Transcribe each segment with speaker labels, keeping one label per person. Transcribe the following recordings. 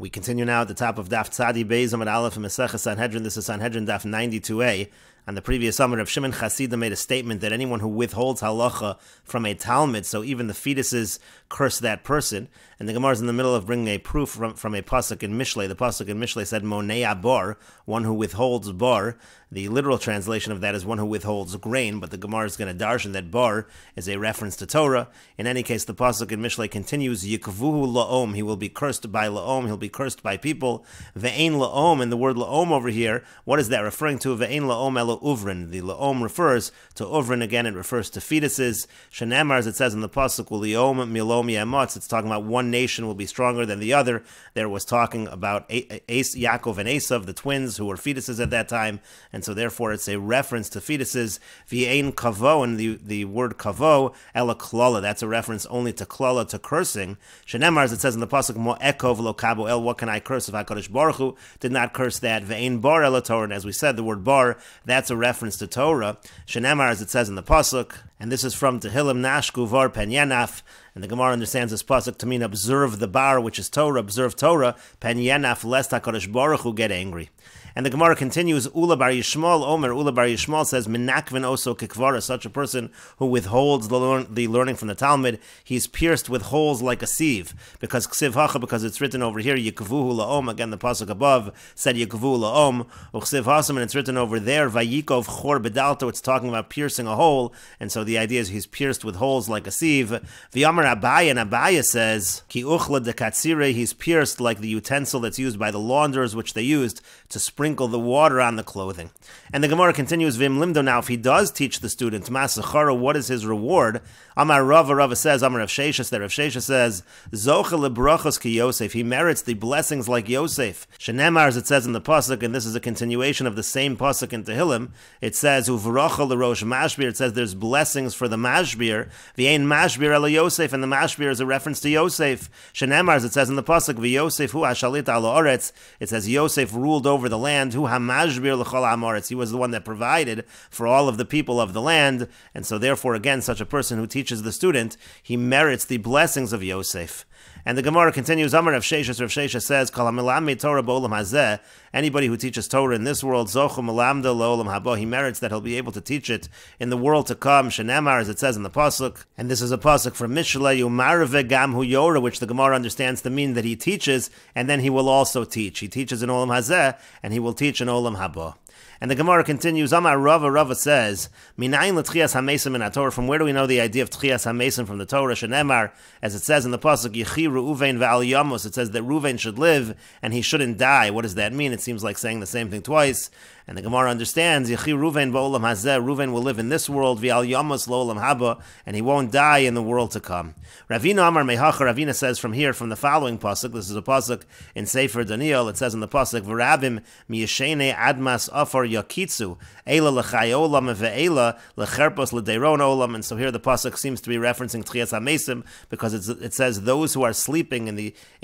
Speaker 1: We continue now at the top of Daf Tzadi Beis Amud Aleph in Mesechet Sanhedrin. This is Sanhedrin Daf 92a. On the previous summer, Rav Shimon Chasida made a statement that anyone who withholds halacha from a Talmud, so even the fetuses, curse that person. And the Gemara is in the middle of bringing a proof from a pasuk in Mishlei. The pasuk in Mishlei said Monea bar, one who withholds bar. The literal translation of that is one who withholds grain, but the Gemara is going to darshan that bar is a reference to Torah. In any case, the pasuk in Mishlei continues, Yikvuhu la'om, he will be cursed by la'om, he'll be cursed by people. Ve'ein la'om, and the word la'om over here, what is that referring to? Ve'ein la'om elo uvrin. The la'om refers to uvrin again, it refers to fetuses. Shenemar, as it says in the pasuk, u'li'om milom yamotz, it's talking about one nation will be stronger than the other. There was talking about Yaakov and Esav, the twins who were fetuses at that time, and so therefore it's a reference to fetuses. V'ein kavo, and the word kavo, ela klala, that's a reference only to klala, to cursing. Shenemar, as it says in the pasuk, mo'ekov lo kabo el, what can I curse if HaKadosh Baruch Hu did not curse that? V'ein bar ela Torah, and as we said, the word bar, that's a reference to Torah. Shenemar, as it says in the pasuk, and this is from Tehillim Nashku Var Pen Yenaf, and the Gemara understands this pasuk to mean observe the bar, which is Torah, observe Torah, Pen Yenaf, lest HaKadosh Baruch Hu get angry. And the Gemara continues, Ula bar Yishmael Omer, Ula bar Yishmael says, Menakvin oso kikvara, such a person who withholds the learning from the Talmud, he's pierced with holes like a sieve, because ksiv hacha, because it's written over here, Yikvuhu la'om, again the pasuk above said Yikvuhu la'om, uksiv hasam, and it's written over there, Vayikov chor bedalto, it's talking about piercing a hole, and so the idea is he's pierced with holes like a sieve. V'yamar Abaya, and Abaya says, Ki uchla de katsire, he's pierced like the utensil that's used by the launderers, which they used to sprinkle the water on the clothing. And the Gemara continues, Vim limdo, now if he does teach the student, Masechara, what is his reward? Amar Rava says, Amar Rav Sheshes, that Rav Sheshes says, Zocha lebrachos ki Yosef, he merits the blessings like Yosef. Shenemar, as it says in the pasuk, and this is a continuation of the same pasuk in Tehillim, it says, Uvracha lerosh mashbir, it says there's blessings for the mashbir, V'ein mashbir ela Yosef, and the mashbir is a reference to Yosef. Shenemar, as it says in the pasuk, V'Yosef hu hashalit ala oretz, it says Yosef ruled over the land, hu hamashbir l'chol ha'amoretz, he was the one that provided for all of the people of the land, and so therefore again such a person who teaches the student, he merits the blessings of Yosef. And the Gemara continues, Amar Rav Sheshes says, Kol ha'melamei Torah b'olam hazeh, anybody who teaches Torah in this world, Zochu melamda lo'olam haba, he merits that he'll be able to teach it in the world to come, Shenemar, as it says in the pasuk, and this is a pasuk from Mishlei, Umarve gam hu yora, which the Gemara understands to mean that he teaches, and then he will also teach. He teaches in olam hazeh, and he will teach in olam haba. And the Gemara continues, Amar Rava says, Minayin l'tchias hamesim in Torah, from where do we know the idea of tchias hamesim from the Torah? Shenemar, as it says in the pasuk, Yechi Reuven v'al Yamos, it says that Reuven should live and he shouldn't die. What does that mean? It seems like saying the same thing twice. And the Gemara understands, Yechi Reuven b'olam hazeh, Reuven will live in this world, v'al Yamos lo'olam haba, and he won't die in the world to come. Ravina Amar Mehacha, Ravina says from here, from the following pasuk, this is a pasuk in Sefer Daniel, it says in the pasuk, V'rabim miyeshene admas afar yakitzu, Eila l'chay olam ve'ela l'cherpos l'deiron olam, and so here the pasuk seems to be referencing Tchias HaMesim, because it says those who are sleeping in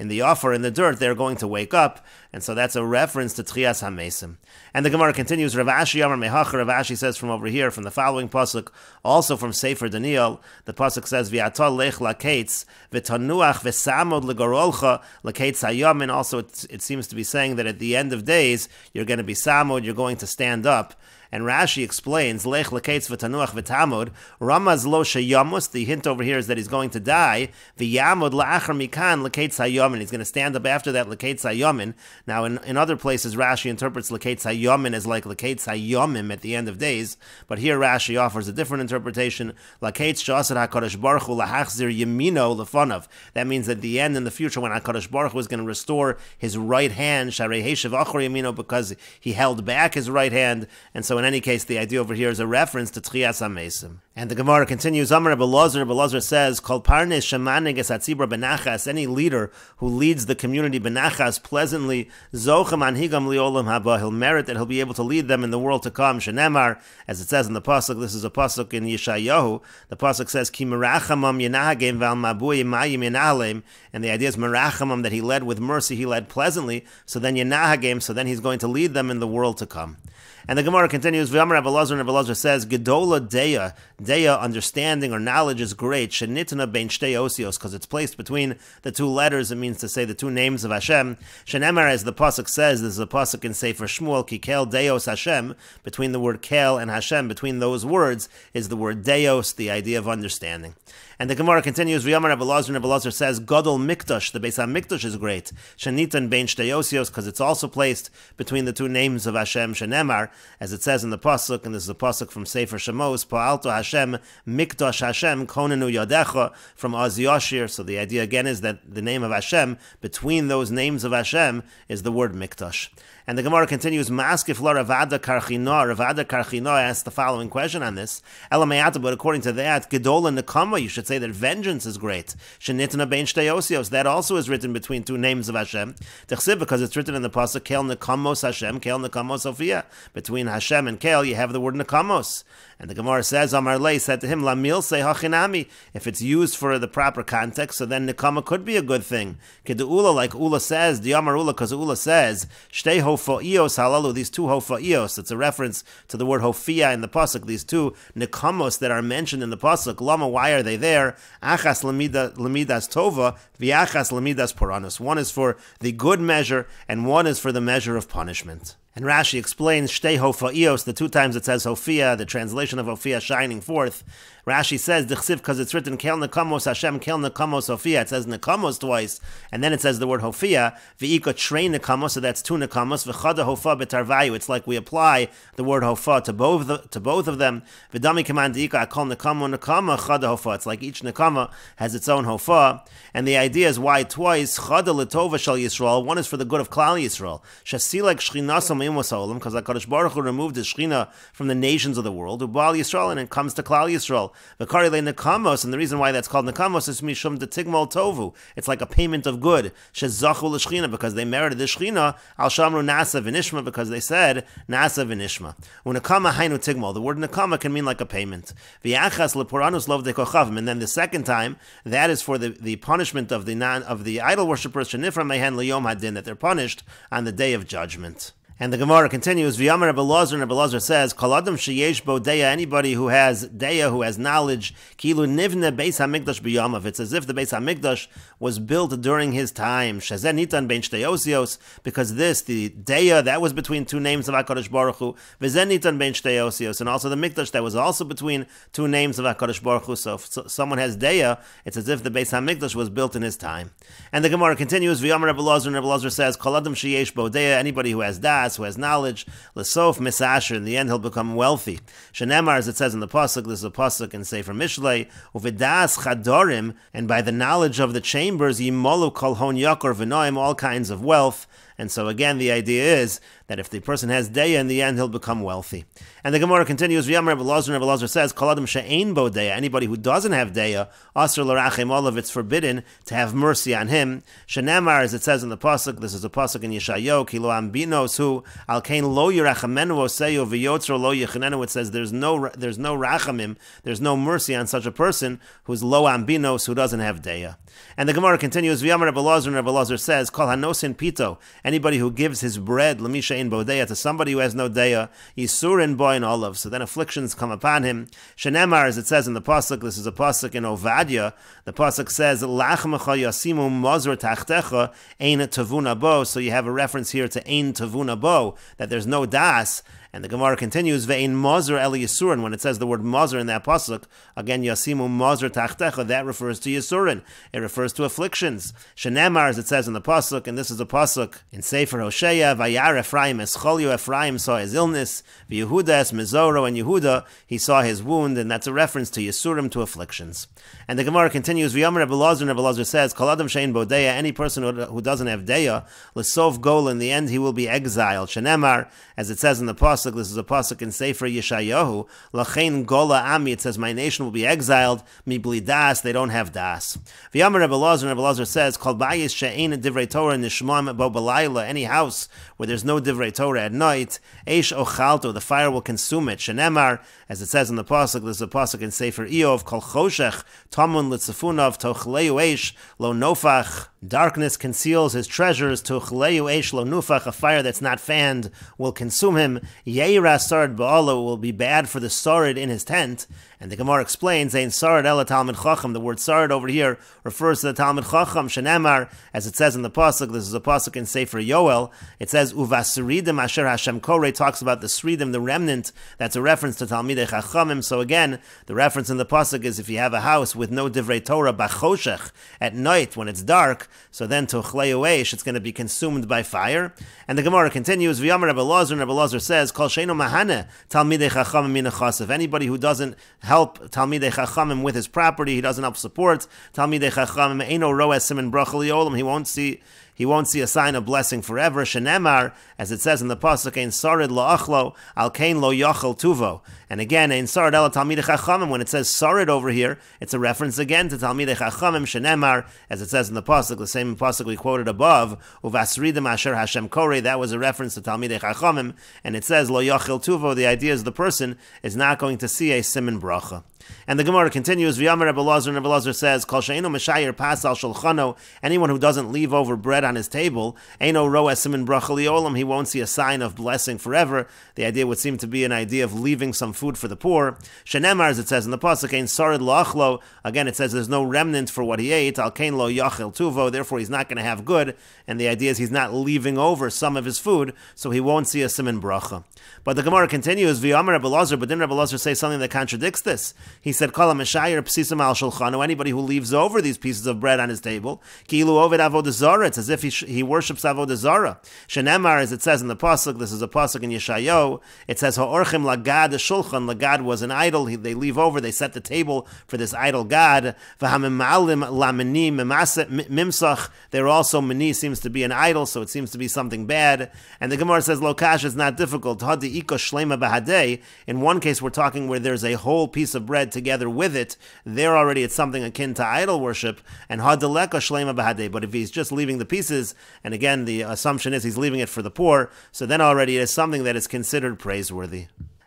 Speaker 1: the offer, in the dirt, they're going to wake up, and so that's a reference to Tchias HaMesim. And the Gemara continues, Rav Ashi Amar Mehacha, Rav Ashi says from over here, from the following pasuk, also from Sefer Daniel, the pasuk says, V'yatol lech l'kates, v'tanuach v'samod l'gorolcha l'kates hayom, and also it seems to be saying that at the end of days, you're going to be samod, you're going to stand up. And Rashi explains, Lech l'kates v'tanuach v'tamod, Ramaz lo sheyamus, the hint over here is that he's going to die, v'yamod la'achar mikan l'kates hayomin, he's going to stand up after that l'kates hayomin. Now in other places Rashi interprets l'kates hayomin as like l'kates hayomim at the end of days, but here Rashi offers a different interpretation, l'kates sh'asad HaKadosh Baruch Hu l'hachzir yemino l'fanav, that means at the end in the future when HaKadosh Baruch Hu is going to restore his right hand, sharei heshav achor yemino, because he held back his right hand, and so in any case, the idea over here is a reference to Tchias HaMesim. And the Gemara continues, Amar Belazar says, Kol parnes shemanig es hatzibur benachas, any leader who leads the community benachas pleasantly, Zocha manhigam liolam haba, he'll merit that he'll be able to lead them in the world to come. Shenemar, as it says in the pasuk, this is a pasuk in Yeshayahu, the pasuk says, Ki merachamam yenahagem val mabui mayim yenalem, and the idea is merachamam, that he led with mercy, he led pleasantly, so then yenahagem, so then he's going to lead them in the world to come. And the Gemara continues, V'amar Rabbi Elazar, and Rabbi Elazar says, Gedola Deya, Deya, understanding or knowledge, is great. Shenitna bein shtei osios, because it's placed between the two letters. It means to say the two names of Hashem. Shenemar, as the pasuk says, this is a pasuk in Sefer Shmuel, ki kel deos Hashem. Between the word kel and Hashem, between those words is the word deos, the idea of understanding. And the Gemara continues, V'yamar Rabbi Elazar says, Gadol Mikdash, the Beis HaMikdash is great. Shenitan bein shtei osios, because it's also placed between the two names of Hashem, Shenemar, as it says in the pasuk, and this is a pasuk from Sefer Shemos, Pa'alto Hashem, Mikdash Hashem, Konenu Yadecha, from Oz Yashir. So the idea again is that the name of Hashem, between those names of Hashem, is the word Mikdash. And the Gemara continues, Ma'askif la Ravada Karchina. Ravada Karchina asks the following question on this. Elamayata, but according to that, Gedola Nekama, you should say that vengeance is great. Shenitna bein shtei osios, that also is written between two names of Hashem. Techsiv, because it's written in the pasuk, Kel Nekamos Hashem, Kel Nekamos Sophia. Between Hashem and Kel, you have the word Nekamos. And the Gemara says, Amar Lei said to him, Lamil se hachinami. If it's used for the proper context, so then Nekama could be a good thing. Kedu'ula, like Ula says, Diamar Ula, because Ula says, Shtei hofa'iyos halalu, these two hofa'iyos. It's a reference to the word hofia in the pasuk, these two Nekamos that are mentioned in the pasuk. Lama, why are they there? Achas lamidas tova, v'achas lamidas poranus. One is for the good measure, and one is for the measure of punishment. And Rashi explains, Shtei hofa'iyos, the two times it says hofia, the translation of hofia, shining forth. Rashi says, D'chsiv, because it's written, Kel nekamos Hashem, Kel nekamos hofia. It says nekamos twice, and then it says the word hofia. V'ika trei nekamos, so that's two nekamos. V'chada hofa betarvayu. It's like we apply the word hofa to both of them. V'dami kaman d'ika akol nekamo nekama chada hofa. It's like each nekama has its own hofa. And the idea is why twice, Chada letova shel Yisrael, one is for the good of Klal Yisrael. Shasilek shchinasam imos ha'olam, because HaKadosh Baruch Hu removed the shchina from the nations of the world, Ubal Yisrael, and it comes to Klal Yisrael. V'kari le nekamos, and the reason why that's called nekamos is mishum de tigmol tovu. It's like a payment of good. Shezachu l'shchina, because they merited the shchina. Al shamru nasa v'nishma, because they said nasa v'nishma. U'nekama hainu tigmol. The word nekama can mean like a payment. V'yachas leporanus lov de kochavim, and then the second time, that is for the punishment of the idol worshippers, shenifra mehen liyom hadin, that they're punished on the day of judgment. And the Gemara continues, V'yamar Rabbi Elazar, and Rabbi Elazar says, Kol adam sheyesh bo deya, anybody who has deya, who has knowledge, kilu nivne beis hamikdash b'yamav. It's as if the beis hamikdash was built during his time. Shazeh nitan bein shtei osios, because this, the deya, that was between two names of HaKadosh Baruch Hu, v'zeh nitan bein shtei osios, and also the mikdash, that was also between two names of HaKadosh Baruch Hu. So if someone has deya, it's as if the beis hamikdash was built in his time. And the Gemara continues, V'yamar Rabbi Elazar, and Rabbi Elazar says, Kol adam sheyesh bo deya, anybody who has das, who has knowledge, l'sof misasher, in the end he'll become wealthy. Shenemar, as it says in the pasuk, this is a pasuk in Sefer Mishlei, uvidas chadorim, and by the knowledge of the chambers, yimolu kol hon yakor v'noim, all kinds of wealth. And so again, the idea is that if the person has deya, in the end he'll become wealthy. And the Gemara continues, V'yamar Rabbi Elazar, and Rabbi Elazar says, Kol adam she'ein bo deya, anybody who doesn't have deya, asr l'rachem olav, it's forbidden to have mercy on him. Shenemar, as it says in the pasuk, this is a pasuk in Yeshayahu, ki lo ambinos hu al kain lo yirachamenu oseyu v'yotzro lo yechanenu. It says there's no rachamim, there's no mercy on such a person who's lo ambinos, who doesn't have deya. And the Gemara continues, V'yamar Rabbi Elazar, and Rabbi Elazar says, Kol hanosin pito, anybody who gives his bread, l'misha in bodeya, to somebody who has no deya, yisurin boy in olive, so then afflictions come upon him. Shenemar, as it says in the pasuk, this is a pasuk in Ovadia, the pasuk says, lachmecha yasimu mozor tachtecha ein tavuna bo, so you have a reference here to ein tavuna bo, that there's no das. And the Gemara continues, Ve'ein mozer el yisurin, when it says the word mozer in that pasuk, again, yasimu mozer tachtecha, that refers to yisurin. It refers to afflictions. Shenemar, as it says in the pasuk, and this is a pasuk in Sefer Hosea, Vayar Ephraim escholio, Ephraim saw his illness, V'Yehuda es mezoro, and Yehuda, he saw his wound, and that's a reference to yisurim, to afflictions. And the Gemara continues, V'yamar Rabbi Elazar, and Rabbi Elazar says, Kol adam she'ein bo deya, any person who doesn't have deya, l'sof gol, in the end he will be exiled. Shenemar, as it says in the pasuk, this is a pasuk in Sefer Yeshayahu, Lachein gola ami, it says, my nation will be exiled, mibli das, they don't have das. V'yamar Rabbi Elazar, and Rabbi Elazar says, Kol bayis she'ein divrei Torah nishmam bo b'layla, any house where there's no divrei Torah at night, eish ochalto, the fire will consume it. Shenemar, as it says in the pasuk, this is a pasuk in Sefer Eov, Kol choshech tamun litzafunav tochleu eish lo nofach, darkness conceals his treasures, tochleu eish lo nufach, a fire that's not fanned will consume him. Yeira sarid ba'ala, will be bad for the sarid in his tent. And the Gemara explains, Ein Sarid Ela Talmud Chacham. The word Sarid over here refers to the Talmud Chacham, Shenemar, as it says in the Pasuk. This is a Pasuk in Sefer Yoel. It says, Uvasuridim Asher Hashem Koreh, talks about the Sridim, the remnant. That's a reference to Talmidei Chachamim. So again, the reference in the Pasuk is if you have a house with no Divrei Torah, Bachoshech, at night when it's dark, so then Tochlei Uesh, it's going to be consumed by fire. And the Gemara continues, V'yamar Rebbe Elazar, and Rebbe Elazar says, Kol Sheinu Mahane Talmidei Chachamim Min Chasav. Anybody who doesn't help Talmidei Chachamim with his property, he doesn't help support Talmidei Chachamim, Eino Roeh Siman Bracha Liolam, he won't see a sign of blessing forever. Shenemar, as it says in the pasuk, Ein Sarid La'achlo, Al Kain Lo Yachal Tuvo. And again, Ein Sarid Ela Talmidei Chachamim, when it says Sarid over here, it's a reference again to Talmidei Chachamim, Shenemar, as it says in the pasuk, the same pasuk we quoted above, Uvasridim Asher Hashem Koreh, that was a reference to Talmidei Chachamim, and it says Lo Yachal Tuvo, the idea is the person is not going to see a siman bracha. And the Gemara continues, V'yamar Rebbe Elazar, and Rebbe Elazar says, Kol she'eino meshayer pas al shulchano, anyone who doesn't leave over bread on his table, eino roeh siman bracha liolam, he won't see a sign of blessing forever. The idea would seem to be an idea of leaving some food for the poor. Shenemar, as it says in the pasuk, ein sarid la'achlo, again it says there's no remnant for what he ate, al kain lo yachil tuvo, therefore he's not going to have good, and the idea is he's not leaving over some of his food, so he won't see a siman bracha. But the Gemara continues, V'yamar Rebbe Elazar, but didn't Rebbe Elazar say something that contradicts this? He said, Kol ha'meshayer psisam al shulchano, anybody who leaves over these pieces of bread on his table, ki'ilu oved avodah zarah, it's as if he worships avodah zarah. Shenemar, as it says in the pasuk, this is a pasuk in Yeshayahu, it says, Ha'orchim lagad shulchan, lagad was an idol, they leave over, they set the table for this idol god, v'hamemalim lamini mimsach, they're also, mini seems to be an idol, so it seems to be something bad, and the Gemara says, Lokash is not difficult, in one case we're talking where there's a whole piece of bread together with it, there already it's something akin to idol worship, and hadaleka shlema bahadeh. But if he's just leaving the pieces, and again the assumption is he's leaving it for the poor, so then already it is something that is considered praiseworthy.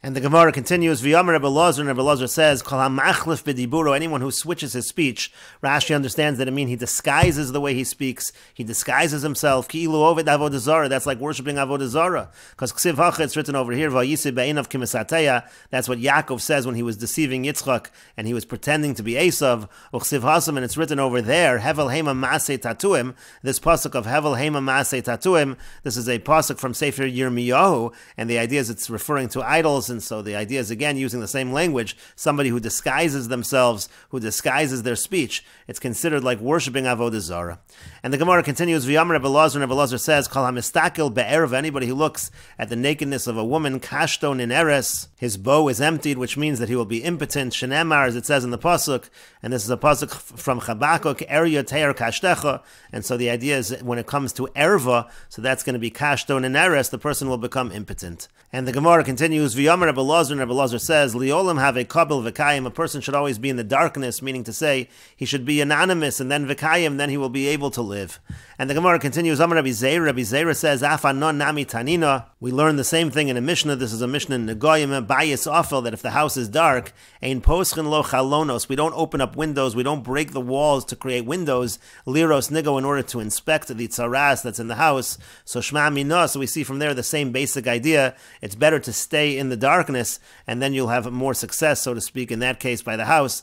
Speaker 1: And the Gemara continues, V'yamar Rebbe Elazar, and Rebbe Elazar says, Kol ha'machlif b'diburo, anyone who switches his speech. Rashi understands that it means he disguises the way he speaks, he disguises himself, ki'ilu oved avodah zarah, that's like worshipping avodah zarah. Because Ksiv Hacha, it's written over here, V'yisi be'enav kimisateya, that's what Yaakov says when he was deceiving Yitzchak, and he was pretending to be Esav. U'ksiv Hasam, and it's written over there, Hevel Hema Maseh Tatuim, this pasuk of Hevel Hema Maseh Tatuim, this is a pasuk from Sefer Yirmiyahu, and the idea is it's referring to idols. And so the idea is, again, using the same language, somebody who disguises themselves, who disguises their speech, it's considered like worshipping avodah zarah. And the Gemara continues, V'yamar Rebbe Elazar, and Rebbe Elazar says, Kol ha'mistakel be'erev, anybody who looks at the nakedness of a woman, kashton in eres, his bow is emptied, which means that he will be impotent, shenemar, as it says in the pasuk, and this is a pasuk from Chabakuk, erya teir kashtecha, and so the idea is when it comes to erva, so that's going to be kashton in eres, the person will become impotent. And the Gemara continues, V'yamar Rebbe Elazar, and Rebbe Elazar says, Liolam have a kabel v'kayim, a person should always be in the darkness, meaning to say, he should be anonymous, and then v'kayim, then he will be able to live. And the Gemara continues, Amar Rabbi Zeira says, Afanon nami tanina, we learn the same thing in a Mishnah, this is a Mishnah in Negoyim, Bayis Afel, that if the house is dark, ein poschen lo chalonos, we don't open up windows, we don't break the walls to create windows, liros nigo, in order to inspect the tzaras that's in the house, so shma mina, so we see from there the same basic idea, it's better to stay in the darkness, and then you'll have more success, so to speak, in that case by the house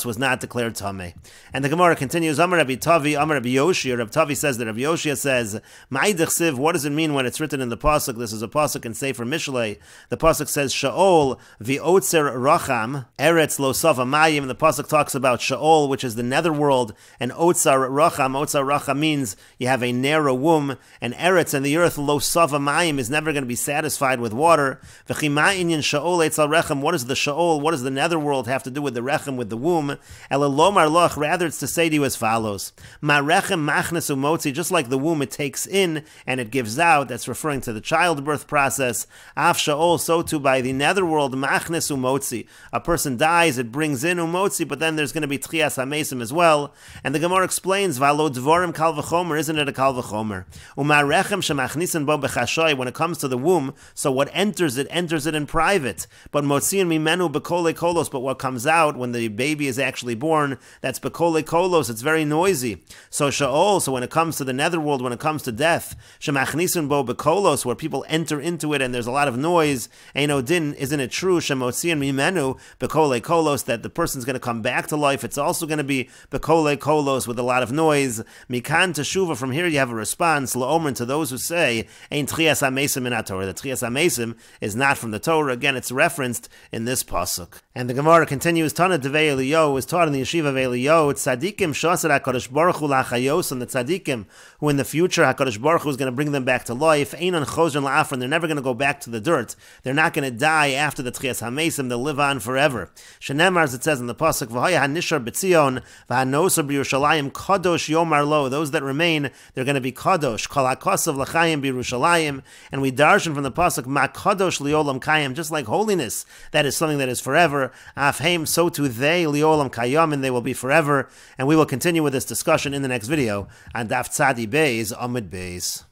Speaker 1: was not declared tameh. And the Gemara continues, Amar Rabbi Tavi, Amar Rabbi Yoshia, Rabbi Tavi says that Rabbi Yoshia says, Ma'idich siv, what does it mean when it's written in the pasuk? This is a pasuk in Sefer Mishlei. The pasuk says, Sha'ol v'otzer racham, eretz lo sava mayim. The pasuk talks about Sha'ol, which is the netherworld, and otzar racham. Otzar racham means you have a narrow womb, and eretz, and the earth, lo sava mayim, is never going to be satisfied with water. V'chima inyan Sha'ol etzal rechem. What does the Sha'ol, what does the netherworld have to do with the rechem, with the womb? Ela lomar loch, rather it's to say to you as follows, Ma rechem machnes umotzi, just like the womb, it takes in and it gives out, that's referring to the childbirth process. Af Sha'ol, so too by the netherworld, machnes umotzi, a person dies, it brings in umotzi, but then there's going to be tchias hamesim as well. And the Gemara explains, Valo dvorim kal v'chomer, isn't it a kal v'chomer? Uma rechem shemachnisin bo b'chashoy, when it comes to the womb, so what enters it in private. But motziin mimenu bekole kolos, but what comes out when the baby is actually born, that's bekole kolos, it's very noisy. So sha'ol, so when it comes to the netherworld, when it comes to death, shemachnisun bo bekolos, where people enter into it and there's a lot of noise, eino din, isn't it true, shemotziin mimenu bekole kolos, that the person's going to come back to life, it's also going to be bekole kolos with a lot of noise. Mikan teshuva, from here you have a response, la'omrin, to those who say, ein tchias ha-mesim in Torah, that tchias ha-mesim is not from the Torah. Again, it's referenced in this pasuk. And the Gemara continues, Tana Devei Eliyahu is taught in the yeshiva of Eliyahu, tzadikim shasar HaKadosh Baruch Hu la'chayos, and the tzadikim, who in the future HaKadosh Baruch Hu is going to bring them back to life, einon chozron la'afron, they're never going to go back to the dirt. They're not going to die after the tchias ha-mesim, they'll live on forever. Shenemar, as it says in the pasuk, v'haya hanishar b'tzion, v'hanosar b'Yerushalayim, kadosh yomar lo, those that remain, they're going to be kadosh, kol ha'kosav l'chayim b'Yerushalayim, and we darshan from the pasuk, ma kadosh liolam kayim, just like holiness, that is something that is forever, afheim, so too they, liolam kayam, and they will be forever. And we will continue with this discussion in the next video on Daf Tzadi Beis Amud Beis.